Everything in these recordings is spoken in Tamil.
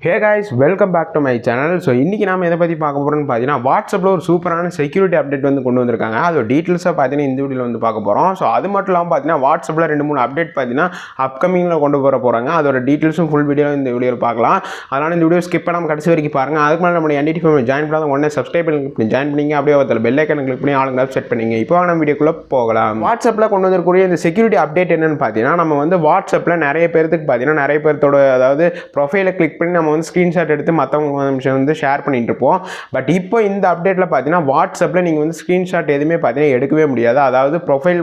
Hey guys, welcome back to my channel. So இன்னைக்கு நாம எதை பத்தி பார்க்க போறோம்னு பார்த்தீங்கன்னா வாட்ஸ்அப்ல ஒரு சூப்பரான செக்யூரிட்டி அப்டேட் வந்து கொண்டு வந்திருக்காங்க. அதோட டீடைல்ஸை பார்த்தீங்கன்னா இந்த வீடியோல வந்து பார்க்க போறோம். ஸோ அது மட்டும் இல்லாமல் பார்த்தீங்கன்னா வாட்ஸ்அப்ல 2-3 அப்டேட் பார்த்தீங்கன்னா அப்கமிங்ல கொண்டு வர போறாங்க. அதோட டீடைல்ஸும் ஃபுல் வீடியோ இந்த வீடியோவில் பார்க்கலாம். அதனால இந்த வீடியோ ஸ்கிப் பண்ணாம கடைசி வரைக்கும் பாருங்க. அதுக்கு மேலே நம்ம NDT ஃபேமிலி ஜாயின் பண்ணாத உடனே சப்ஸ்கிரைப் பண்ணி ஜாயின் பண்ணிங்க. அப்படியே அதில் பெல் ஐக்கன் கிளிக் பண்ணி ஆளுங்க செட் பண்ணிங்க. இப்போ நம்ம வீடியோக்குள்ள போகலாம். வாட்ஸ்அப்ல கொண்டு வந்திருக்கக்கூடிய இந்த செக்யூரிட்டி அப்டேட் என்னன்னு பார்த்தீங்கன்னா நம்ம வந்து வாட்ஸ்அப்ல நிறைய பேருக்கு பார்த்தீங்கன்னா நிறைய பேர்த்தோட அதாவது ப்ரொஃபைலை கிளிக் பண்ணி நம்ம வந்து ஸ்க்ரீன்ஷாட் எடுத்து மற்றவங்க வந்து ஷேர் பண்ணிட்டு இருப்போம். பட் இப்போ இந்த அப்டேட்டில் பார்த்தீங்கன்னா வாட்ஸ்அப்பில் நீங்கள் வந்து ஸ்க்ரீன்ஷாட் எதுவுமே பார்த்தீங்கன்னா எடுக்கவே முடியாது. அதாவது ப்ரொஃபைல்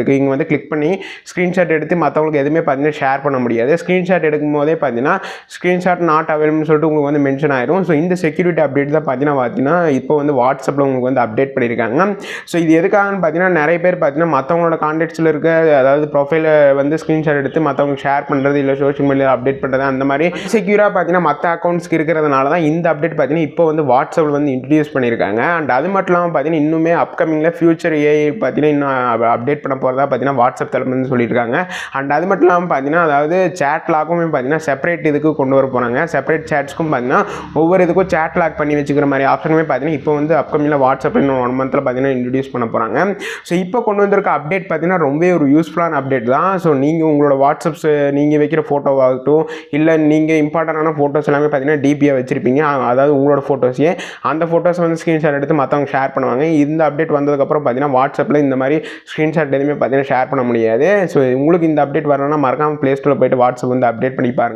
நீங்கள் வந்து கிளிக் பண்ணி ஸ்க்ரீன்ஷாட் எடுத்து மற்றவங்களுக்கு எதுவுமே பார்த்தீங்கன்னா ஷேர் பண்ண முடியாது. ஸ்க்ரீன்ஷாட் எடுக்கும் போதே பார்த்தீங்கன்னா ஸ்க்ரீன்ஷாட் நாட் அவைலபிள்னு சொல்லிட்டு உங்களுக்கு வந்து மென்ஷன் ஆயிரும். ஸோ இந்த செக்யூரிட்டி அப்டேட் தான் பார்த்தீங்கன்னா இப்போ வந்து வாட்ஸ்அப்பில் உங்களுக்கு வந்து அப்டேட் பண்ணியிருக்காங்க. ஸோ இது எதுக்காகன்னு பார்த்தீங்கன்னா நிறைய பேர் பார்த்தீங்கன்னா மற்றவங்களோட கான்டாக்ட்ஸில் இருக்க அதாவது ப்ரொஃபைலை வந்து ஸ்க்ரீன்ஷாட் எடுத்து மற்றவங்க ஷேர் பண்ணுறது இல்லை சோஷியல் மீடியாவில் அப்டேட் பண்ணுறது அந்த மாதிரி செக்யூராக பார்த்தீங்கன்னா மற்ற அக்கௌண்ட்ஸ்க்கு இருக்கிறதுனால தான் இந்த அப்டேட் பார்த்தீங்கன்னா இப்போ வந்து வாட்ஸ்அப்பில் வந்து இன்ட்ரடியூஸ் பண்ணியிருக்காங்க. அண்ட் அது மட்டும் இல்லாமல் பார்த்தீங்கன்னா இன்னுமே அப்கமிங்கில் ஃபியூச்சர் ஏஐ பார்த்தீங்கன்னா இன்னும் அப்டேட் பண்ண போகிறதா பார்த்தீங்கன்னா வாட்ஸ்அப் தலைமை சொல்லியிருக்காங்க. அண்ட் அது மட்டும் இல்லாமல் பார்த்தீங்கன்னா அதாவது சேட் லாக்குமே பார்த்தீங்கன்னா செப்பரேட் இதுக்கு கொண்டு வர போகிறாங்க. செப்பரேட் சேட்ஸ்க்கும் பார்த்தீங்கன்னா ஒவ்வொரு இதுக்கும் சேட் லாக் பண்ணி வச்சுக்கிற மாதிரி ஆப்ஷனுமே பார்த்தீங்கன்னா இப்போ வந்து அப்கமிங்கில் வாட்ஸ்அப் இன்னும் 1 மந்த்தில் பார்த்தீங்கன்னா இன்ட்ரடியூஸ் பண்ண போகிறாங்க. ஸோ இப்போ கொண்டு வந்திருக்க அப்டேட் பார்த்தீங்கன்னா ரொம்ப ஒரு யூஸ்ஃபுல்லான அப்டேட் தான். ஸோ நீங்கள் உங்களோட வாட்ஸ்அப்ஸ் நீங்கள் வைக்கிற ஃபோட்டோவாகட்டும் இல்லை நீங்கள் இம்பார்ட்டண்டான ஃபோட்டோஸ் எல்லாமே பார்த்தீங்கன்னா டிபியாக வச்சுருப்பீங்க. அதாவது உங்களோட ஃபோட்டோஸே அந்த ஃபோட்டோஸ் வந்து ஸ்க்ரீன்ஷாட் எடுத்து மற்றவங்க ஷேர் பண்ணுவாங்க. இந்த அப்டேட் வந்ததுக்கப்புறம் பார்த்தீங்கன்னா வாட்ஸ்அப்பில் இந்த மாதிரி ஸ்க்ரீன்ஷாட் எதுவுமே பார்த்தீங்கன்னா ஷேர் பண்ண முடியாது. ஸோ உங்களுக்கு இந்த அப்டேட் வரணும்னா மறக்காமல் ப்ளே ஸ்டோரில் போய்ட்டு வாட்ஸ்அப் வந்து அப்டேட் பண்ணி பாருங்கள்.